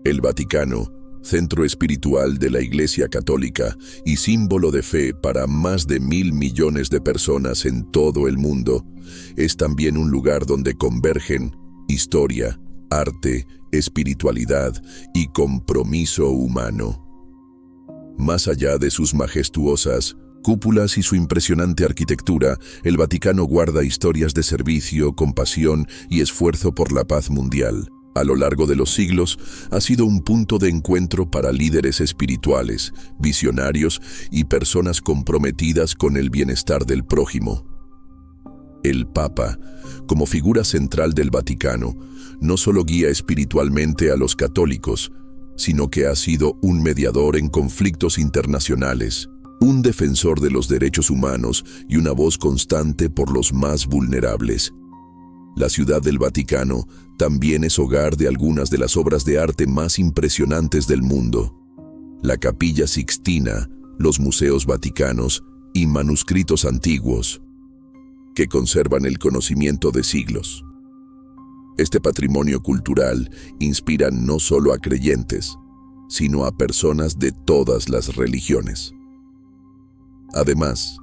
El Vaticano, centro espiritual de la Iglesia Católica y símbolo de fe para más de 1.000 millones de personas en todo el mundo, es también un lugar donde convergen historia, arte, espiritualidad y compromiso humano. Más allá de sus majestuosas cúpulas y su impresionante arquitectura, el Vaticano guarda historias de servicio, compasión y esfuerzo por la paz mundial. A lo largo de los siglos, ha sido un punto de encuentro para líderes espirituales, visionarios y personas comprometidas con el bienestar del prójimo. El Papa, como figura central del Vaticano, no solo guía espiritualmente a los católicos, sino que ha sido un mediador en conflictos internacionales, un defensor de los derechos humanos y una voz constante por los más vulnerables. La Ciudad del Vaticano también es hogar de algunas de las obras de arte más impresionantes del mundo. La Capilla Sixtina, los museos vaticanos y manuscritos antiguos, que conservan el conocimiento de siglos. Este patrimonio cultural inspira no solo a creyentes, sino a personas de todas las religiones. Además,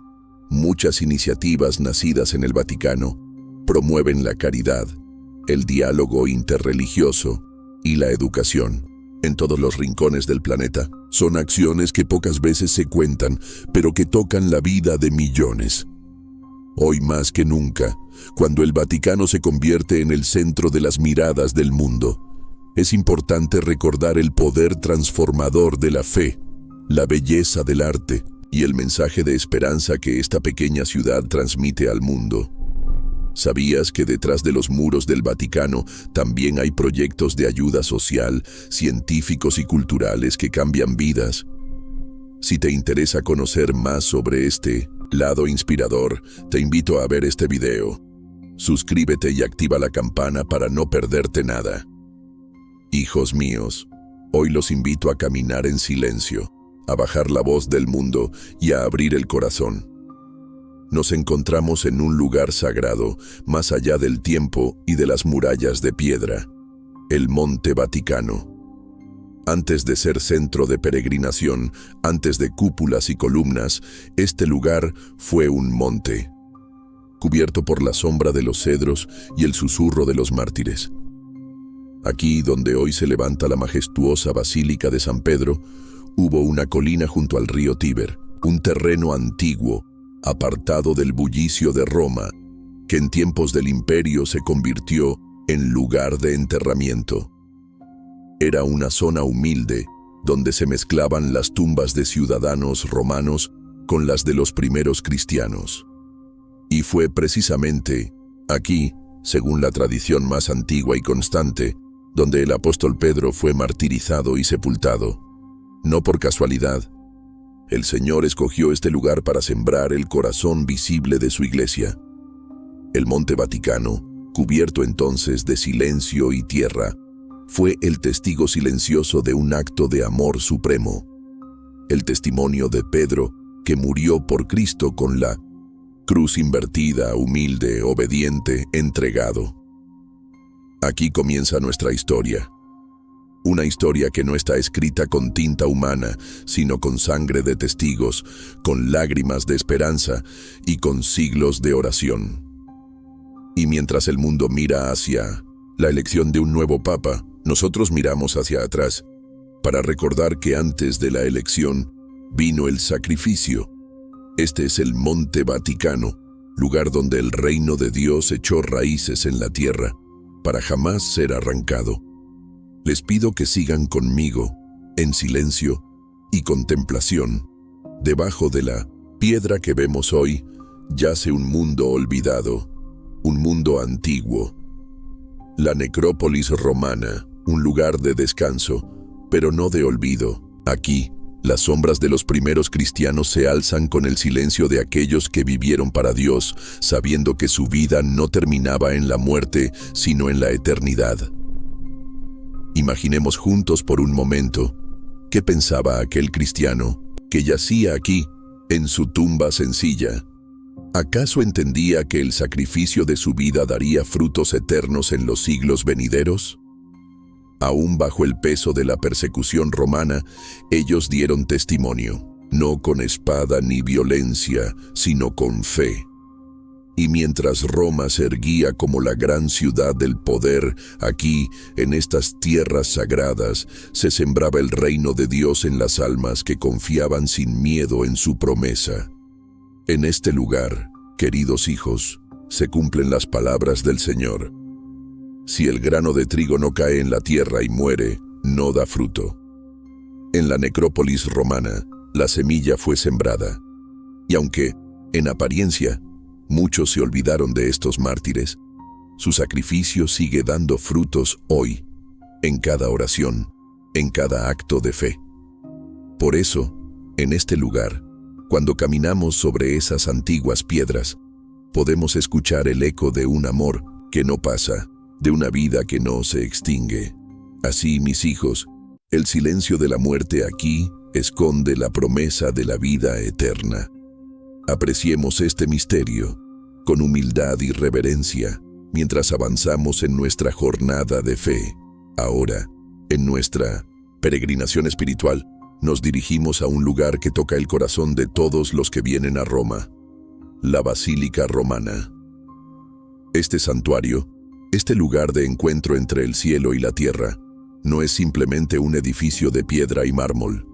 muchas iniciativas nacidas en el Vaticano promueven la caridad, el diálogo interreligioso y la educación en todos los rincones del planeta. Son acciones que pocas veces se cuentan, pero que tocan la vida de millones. Hoy más que nunca, cuando el Vaticano se convierte en el centro de las miradas del mundo, es importante recordar el poder transformador de la fe, la belleza del arte y el mensaje de esperanza que esta pequeña ciudad transmite al mundo. ¿Sabías que detrás de los muros del Vaticano también hay proyectos de ayuda social, científicos y culturales que cambian vidas? Si te interesa conocer más sobre este lado inspirador, te invito a ver este video. Suscríbete y activa la campana para no perderte nada. Hijos míos, hoy los invito a caminar en silencio, a bajar la voz del mundo y a abrir el corazón. Nos encontramos en un lugar sagrado, más allá del tiempo y de las murallas de piedra, el Monte Vaticano. Antes de ser centro de peregrinación, antes de cúpulas y columnas, este lugar fue un monte, cubierto por la sombra de los cedros y el susurro de los mártires. Aquí, donde hoy se levanta la majestuosa Basílica de San Pedro, hubo una colina junto al río Tíber, un terreno antiguo, apartado del bullicio de Roma, que en tiempos del Imperio se convirtió en lugar de enterramiento. Era una zona humilde, donde se mezclaban las tumbas de ciudadanos romanos con las de los primeros cristianos. Y fue precisamente aquí, según la tradición más antigua y constante, donde el apóstol Pedro fue martirizado y sepultado. No por casualidad, el Señor escogió este lugar para sembrar el corazón visible de su iglesia. El Monte Vaticano, cubierto entonces de silencio y tierra, fue el testigo silencioso de un acto de amor supremo. El testimonio de Pedro, que murió por Cristo con la cruz invertida, humilde, obediente, entregado. Aquí comienza nuestra historia. Una historia que no está escrita con tinta humana, sino con sangre de testigos, con lágrimas de esperanza y con siglos de oración. Y mientras el mundo mira hacia la elección de un nuevo papa, nosotros miramos hacia atrás para recordar que antes de la elección vino el sacrificio. Este es el Monte Vaticano, lugar donde el reino de Dios echó raíces en la tierra, para jamás ser arrancado. Les pido que sigan conmigo, en silencio y contemplación. Debajo de la piedra que vemos hoy, yace un mundo olvidado, un mundo antiguo. La necrópolis romana, un lugar de descanso, pero no de olvido. Aquí, las sombras de los primeros cristianos se alzan con el silencio de aquellos que vivieron para Dios, sabiendo que su vida no terminaba en la muerte, sino en la eternidad. Imaginemos juntos por un momento qué pensaba aquel cristiano que yacía aquí, en su tumba sencilla. ¿Acaso entendía que el sacrificio de su vida daría frutos eternos en los siglos venideros? Aún bajo el peso de la persecución romana, ellos dieron testimonio, no con espada ni violencia, sino con fe. Y mientras Roma se erguía como la gran ciudad del poder, aquí, en estas tierras sagradas, se sembraba el reino de Dios en las almas que confiaban sin miedo en su promesa. En este lugar, queridos hijos, se cumplen las palabras del Señor. Si el grano de trigo no cae en la tierra y muere, no da fruto. En la necrópolis romana, la semilla fue sembrada. Y aunque, en apariencia, muchos se olvidaron de estos mártires, su sacrificio sigue dando frutos hoy, en cada oración, en cada acto de fe. Por eso, en este lugar, cuando caminamos sobre esas antiguas piedras, podemos escuchar el eco de un amor que no pasa, de una vida que no se extingue. Así, mis hijos, el silencio de la muerte aquí esconde la promesa de la vida eterna. Apreciemos este misterio con humildad y reverencia mientras avanzamos en nuestra jornada de fe. Ahora, en nuestra peregrinación espiritual, nos dirigimos a un lugar que toca el corazón de todos los que vienen a Roma, la Basílica Romana. Este santuario, este lugar de encuentro entre el cielo y la tierra, no es simplemente un edificio de piedra y mármol.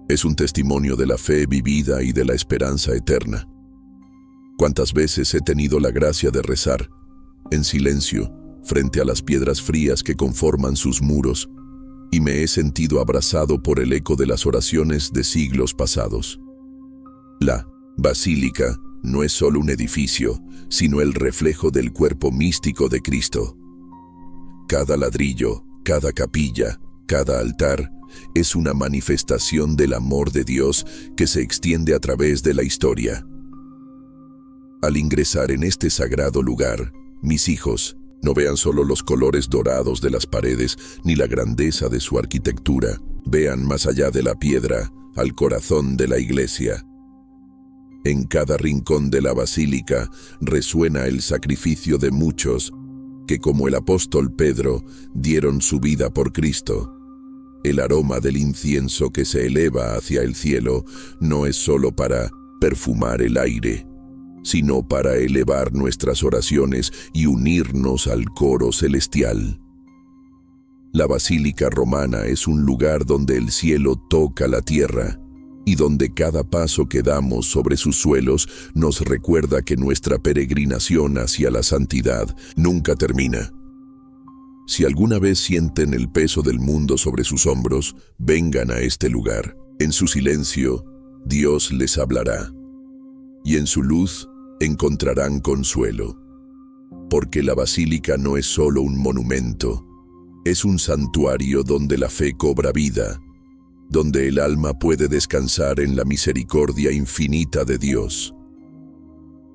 Es un testimonio de la fe vivida y de la esperanza eterna. ¿Cuántas veces he tenido la gracia de rezar, en silencio, frente a las piedras frías que conforman sus muros, y me he sentido abrazado por el eco de las oraciones de siglos pasados? La basílica no es solo un edificio, sino el reflejo del cuerpo místico de Cristo. Cada ladrillo, cada capilla, cada altar, es una manifestación del amor de Dios que se extiende a través de la historia. Al ingresar en este sagrado lugar, mis hijos, no vean solo los colores dorados de las paredes ni la grandeza de su arquitectura, vean más allá de la piedra, al corazón de la iglesia. En cada rincón de la basílica resuena el sacrificio de muchos que, como el apóstol Pedro, dieron su vida por Cristo. El aroma del incienso que se eleva hacia el cielo no es solo para perfumar el aire, sino para elevar nuestras oraciones y unirnos al coro celestial. La Basílica Romana es un lugar donde el cielo toca la tierra y donde cada paso que damos sobre sus suelos nos recuerda que nuestra peregrinación hacia la santidad nunca termina. Si alguna vez sienten el peso del mundo sobre sus hombros, vengan a este lugar. En su silencio, Dios les hablará. Y en su luz encontrarán consuelo. Porque la basílica no es solo un monumento, es un santuario donde la fe cobra vida, donde el alma puede descansar en la misericordia infinita de Dios.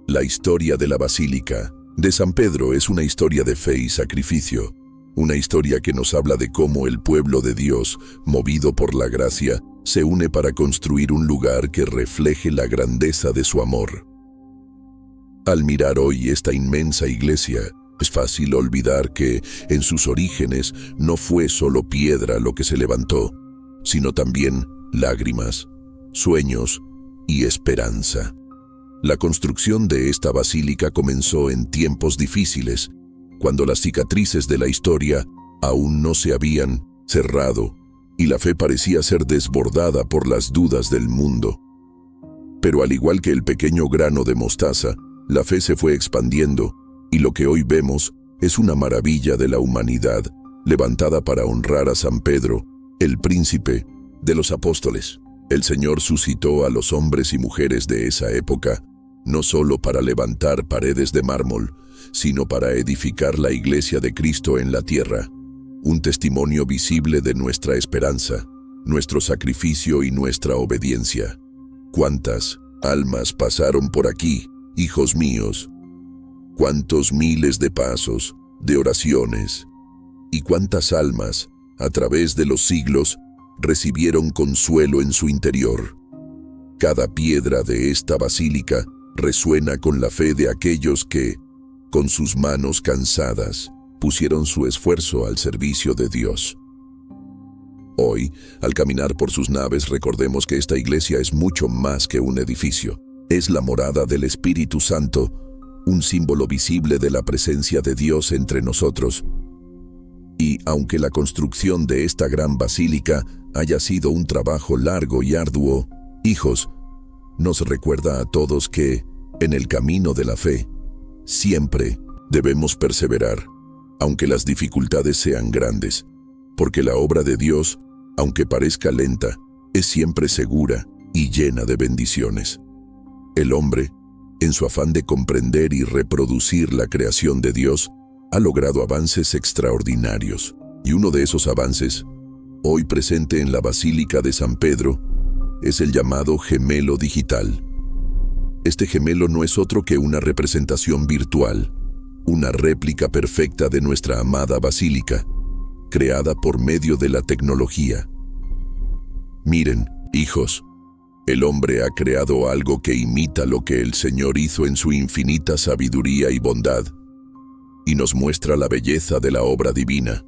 La historia de la Basílica de San Pedro es una historia de fe y sacrificio, una historia que nos habla de cómo el pueblo de Dios, movido por la gracia, se une para construir un lugar que refleje la grandeza de su amor. Al mirar hoy esta inmensa iglesia, es fácil olvidar que, en sus orígenes, no fue solo piedra lo que se levantó, sino también lágrimas, sueños y esperanza. La construcción de esta basílica comenzó en tiempos difíciles, cuando las cicatrices de la historia aún no se habían cerrado y la fe parecía ser desbordada por las dudas del mundo. Pero al igual que el pequeño grano de mostaza, la fe se fue expandiendo y lo que hoy vemos es una maravilla de la humanidad, levantada para honrar a San Pedro, el príncipe de los apóstoles. El Señor suscitó a los hombres y mujeres de esa época, no solo para levantar paredes de mármol, sino para edificar la iglesia de Cristo en la tierra, un testimonio visible de nuestra esperanza, nuestro sacrificio y nuestra obediencia. ¿Cuántas almas pasaron por aquí, hijos míos? ¿Cuántos miles de pasos, de oraciones? ¿Y cuántas almas, a través de los siglos, recibieron consuelo en su interior? Cada piedra de esta basílica resuena con la fe de aquellos que, con sus manos cansadas, pusieron su esfuerzo al servicio de Dios. Hoy, al caminar por sus naves, recordemos que esta iglesia es mucho más que un edificio. Es la morada del Espíritu Santo, un símbolo visible de la presencia de Dios entre nosotros. Y aunque la construcción de esta gran basílica haya sido un trabajo largo y arduo, hijos, nos recuerda a todos que, en el camino de la fe, siempre debemos perseverar, aunque las dificultades sean grandes, porque la obra de Dios, aunque parezca lenta, es siempre segura y llena de bendiciones. El hombre, en su afán de comprender y reproducir la creación de Dios, ha logrado avances extraordinarios. Y uno de esos avances, hoy presente en la Basílica de San Pedro, es el llamado gemelo digital. Este gemelo no es otro que una representación virtual, una réplica perfecta de nuestra amada basílica, creada por medio de la tecnología. Miren, hijos, el hombre ha creado algo que imita lo que el Señor hizo en su infinita sabiduría y bondad, y nos muestra la belleza de la obra divina.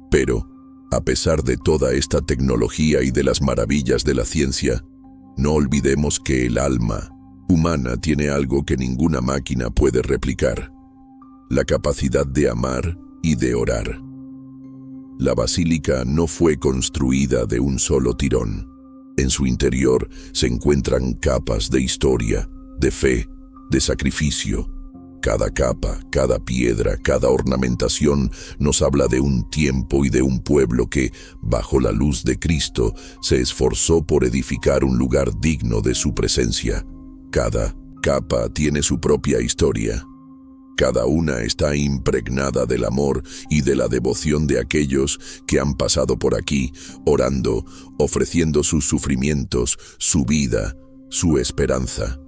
Pero, a pesar de toda esta tecnología y de las maravillas de la ciencia, no olvidemos que el alma humana tiene algo que ninguna máquina puede replicar: la capacidad de amar y de orar. La basílica no fue construida de un solo tirón. En su interior se encuentran capas de historia, de fe, de sacrificio. Cada capa, cada piedra, cada ornamentación nos habla de un tiempo y de un pueblo que, bajo la luz de Cristo, se esforzó por edificar un lugar digno de su presencia. Cada capa tiene su propia historia. Cada una está impregnada del amor y de la devoción de aquellos que han pasado por aquí, orando, ofreciendo sus sufrimientos, su vida, su esperanza.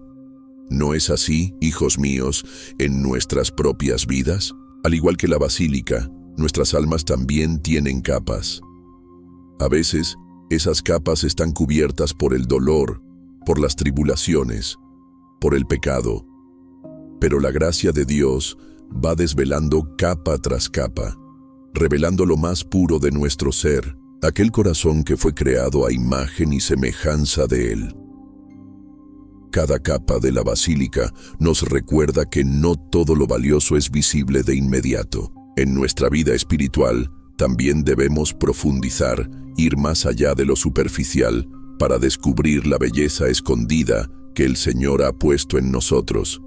¿No es así, hijos míos, en nuestras propias vidas? Al igual que la basílica, nuestras almas también tienen capas. A veces, esas capas están cubiertas por el dolor, por las tribulaciones, por el pecado. Pero la gracia de Dios va desvelando capa tras capa, revelando lo más puro de nuestro ser, aquel corazón que fue creado a imagen y semejanza de Él. Cada capa de la basílica nos recuerda que no todo lo valioso es visible de inmediato. En nuestra vida espiritual también debemos profundizar, ir más allá de lo superficial, para descubrir la belleza escondida que el Señor ha puesto en nosotros.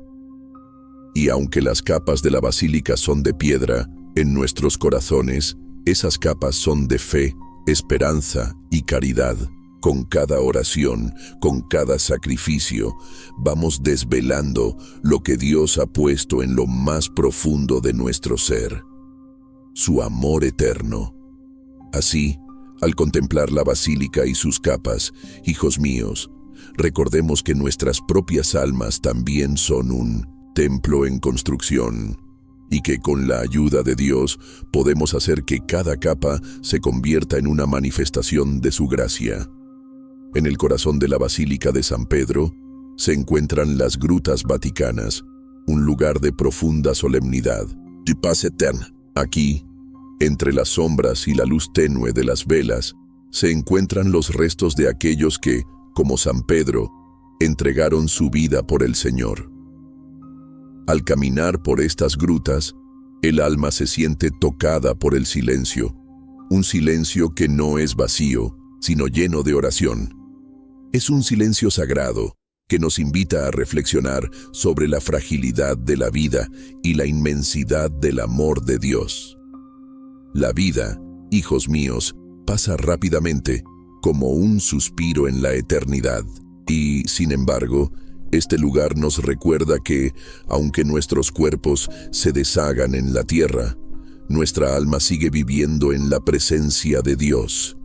Y aunque las capas de la basílica son de piedra, en nuestros corazones, esas capas son de fe, esperanza y caridad. Con cada oración, con cada sacrificio, vamos desvelando lo que Dios ha puesto en lo más profundo de nuestro ser: su amor eterno. Así, al contemplar la basílica y sus capas, hijos míos, recordemos que nuestras propias almas también son un templo en construcción, y que con la ayuda de Dios podemos hacer que cada capa se convierta en una manifestación de su gracia. En el corazón de la Basílica de San Pedro se encuentran las grutas vaticanas, un lugar de profunda solemnidad, de paz eterna. Aquí, entre las sombras y la luz tenue de las velas, se encuentran los restos de aquellos que, como San Pedro, entregaron su vida por el Señor. Al caminar por estas grutas, el alma se siente tocada por el silencio, un silencio que no es vacío, sino lleno de oración. Es un silencio sagrado que nos invita a reflexionar sobre la fragilidad de la vida y la inmensidad del amor de Dios. La vida, hijos míos, pasa rápidamente, como un suspiro en la eternidad, y, sin embargo, este lugar nos recuerda que, aunque nuestros cuerpos se deshagan en la tierra, nuestra alma sigue viviendo en la presencia de Dios.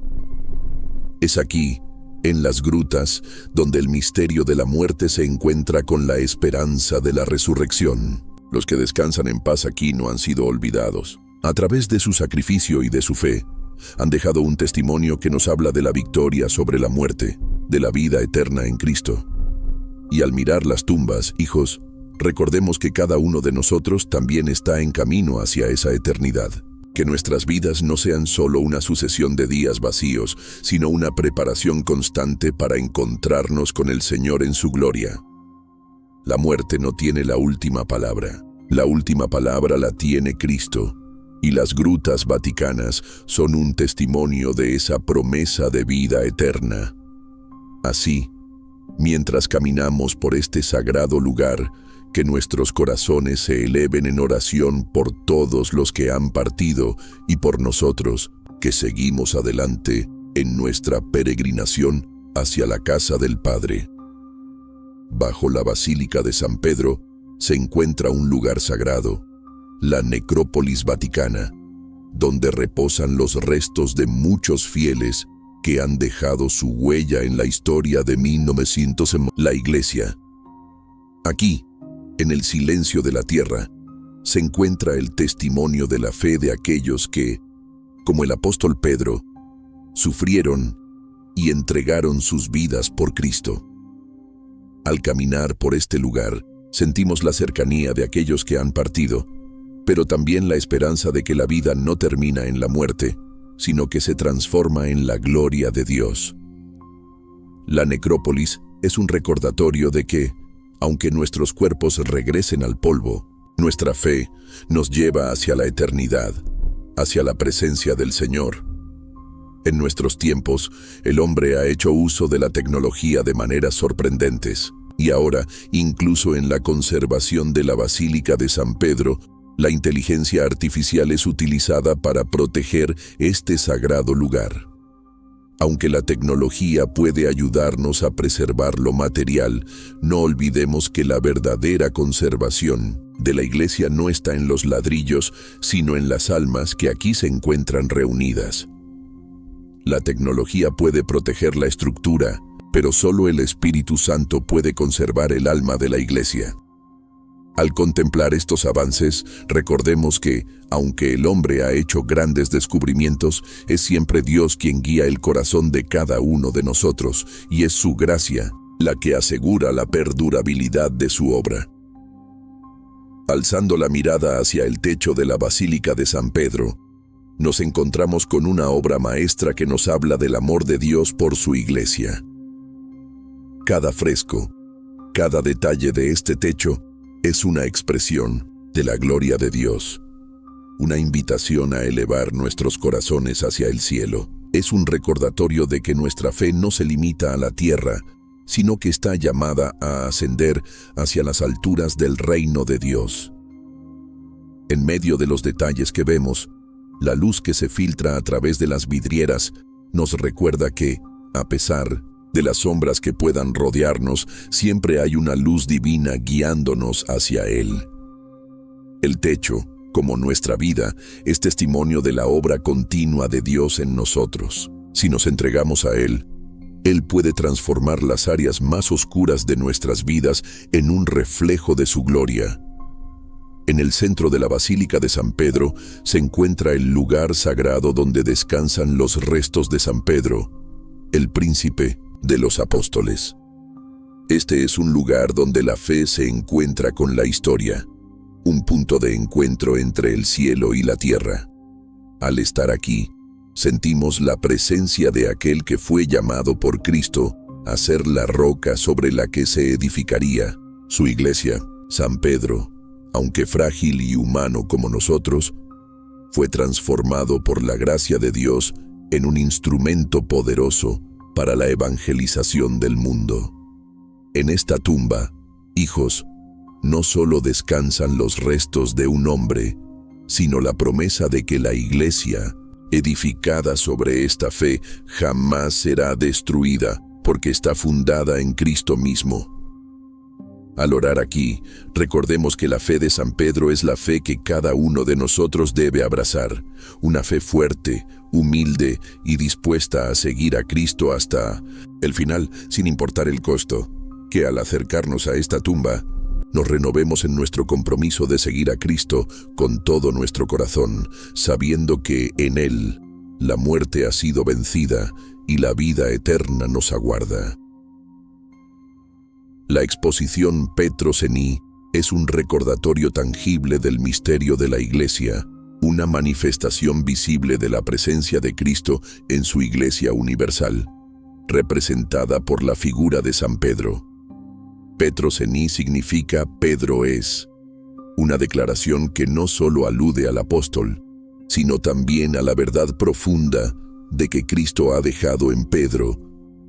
Es aquí, en las grutas, donde el misterio de la muerte se encuentra con la esperanza de la resurrección. Los que descansan en paz aquí no han sido olvidados. A través de su sacrificio y de su fe, han dejado un testimonio que nos habla de la victoria sobre la muerte, de la vida eterna en Cristo. Y al mirar las tumbas, hijos, recordemos que cada uno de nosotros también está en camino hacia esa eternidad. Que nuestras vidas no sean solo una sucesión de días vacíos, sino una preparación constante para encontrarnos con el Señor en su gloria. La muerte no tiene la última palabra. La última palabra la tiene Cristo, y las grutas vaticanas son un testimonio de esa promesa de vida eterna. Así, mientras caminamos por este sagrado lugar, que nuestros corazones se eleven en oración por todos los que han partido y por nosotros, que seguimos adelante en nuestra peregrinación hacia la casa del Padre. Bajo la Basílica de San Pedro se encuentra un lugar sagrado, la Necrópolis Vaticana, donde reposan los restos de muchos fieles que han dejado su huella en la historia de 1900 en la Iglesia. Aquí, en el silencio de la tierra, se encuentra el testimonio de la fe de aquellos que, como el apóstol Pedro, sufrieron y entregaron sus vidas por Cristo. Al caminar por este lugar, sentimos la cercanía de aquellos que han partido, pero también la esperanza de que la vida no termina en la muerte, sino que se transforma en la gloria de Dios. La necrópolis es un recordatorio de que, aunque nuestros cuerpos regresen al polvo, nuestra fe nos lleva hacia la eternidad, hacia la presencia del Señor. En nuestros tiempos, el hombre ha hecho uso de la tecnología de maneras sorprendentes, y ahora, incluso en la conservación de la Basílica de San Pedro, la inteligencia artificial es utilizada para proteger este sagrado lugar. Aunque la tecnología puede ayudarnos a preservar lo material, no olvidemos que la verdadera conservación de la Iglesia no está en los ladrillos, sino en las almas que aquí se encuentran reunidas. La tecnología puede proteger la estructura, pero solo el Espíritu Santo puede conservar el alma de la Iglesia. Al contemplar estos avances, recordemos que, aunque el hombre ha hecho grandes descubrimientos, es siempre Dios quien guía el corazón de cada uno de nosotros, y es su gracia la que asegura la perdurabilidad de su obra. Alzando la mirada hacia el techo de la Basílica de San Pedro, nos encontramos con una obra maestra que nos habla del amor de Dios por su Iglesia. Cada fresco, cada detalle de este techo, es una expresión de la gloria de Dios, una invitación a elevar nuestros corazones hacia el cielo. Es un recordatorio de que nuestra fe no se limita a la tierra, sino que está llamada a ascender hacia las alturas del reino de Dios. En medio de los detalles que vemos, la luz que se filtra a través de las vidrieras nos recuerda que, a pesar de las sombras que puedan rodearnos, siempre hay una luz divina guiándonos hacia Él. El techo, como nuestra vida, es testimonio de la obra continua de Dios en nosotros. Si nos entregamos a Él, Él puede transformar las áreas más oscuras de nuestras vidas en un reflejo de su gloria. En el centro de la Basílica de San Pedro se encuentra el lugar sagrado donde descansan los restos de San Pedro, el príncipe de los apóstoles. Este es un lugar donde la fe se encuentra con la historia, un punto de encuentro entre el cielo y la tierra. Al estar aquí, sentimos la presencia de aquel que fue llamado por Cristo a ser la roca sobre la que se edificaría su iglesia. San Pedro, aunque frágil y humano como nosotros, fue transformado por la gracia de Dios en un instrumento poderoso para la evangelización del mundo. En esta tumba, hijos, no solo descansan los restos de un hombre, sino la promesa de que la Iglesia, edificada sobre esta fe, jamás será destruida, porque está fundada en Cristo mismo. Al orar aquí, recordemos que la fe de San Pedro es la fe que cada uno de nosotros debe abrazar, una fe fuerte, humilde y dispuesta a seguir a Cristo hasta el final, sin importar el costo. Que al acercarnos a esta tumba, nos renovemos en nuestro compromiso de seguir a Cristo con todo nuestro corazón, sabiendo que en Él la muerte ha sido vencida y la vida eterna nos aguarda. La exposición Petro Cení es un recordatorio tangible del misterio de la Iglesia, una manifestación visible de la presencia de Cristo en su Iglesia universal, representada por la figura de San Pedro. Petrosení significa Pedro es, una declaración que no solo alude al apóstol, sino también a la verdad profunda de que Cristo ha dejado en Pedro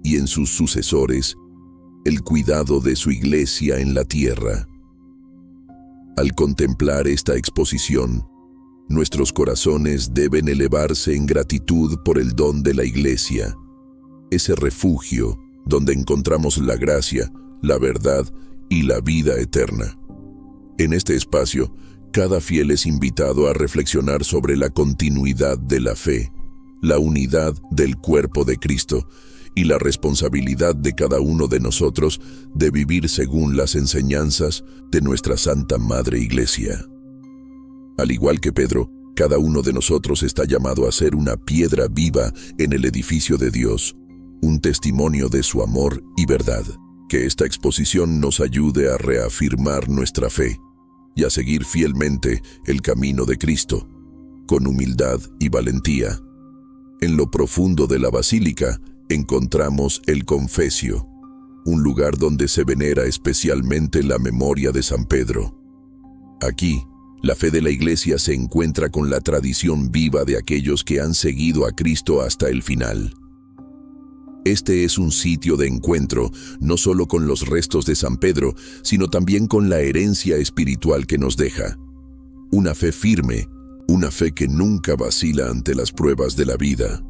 y en sus sucesores el cuidado de su Iglesia en la tierra. Al contemplar esta exposición, nuestros corazones deben elevarse en gratitud por el don de la Iglesia, ese refugio donde encontramos la gracia, la verdad y la vida eterna. En este espacio, cada fiel es invitado a reflexionar sobre la continuidad de la fe, la unidad del cuerpo de Cristo y la responsabilidad de cada uno de nosotros de vivir según las enseñanzas de nuestra Santa Madre Iglesia. Al igual que Pedro, cada uno de nosotros está llamado a ser una piedra viva en el edificio de Dios, un testimonio de su amor y verdad. Que esta exposición nos ayude a reafirmar nuestra fe y a seguir fielmente el camino de Cristo, con humildad y valentía. En lo profundo de la basílica encontramos el Confesio, un lugar donde se venera especialmente la memoria de San Pedro. Aquí, la fe de la Iglesia se encuentra con la tradición viva de aquellos que han seguido a Cristo hasta el final. Este es un sitio de encuentro, no solo con los restos de San Pedro, sino también con la herencia espiritual que nos deja. Una fe firme, una fe que nunca vacila ante las pruebas de la vida.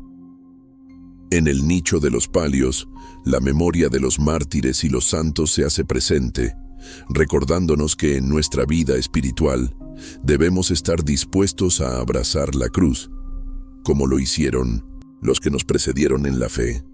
En el nicho de los palios, la memoria de los mártires y los santos se hace presente, recordándonos que en nuestra vida espiritual debemos estar dispuestos a abrazar la cruz, como lo hicieron los que nos precedieron en la fe.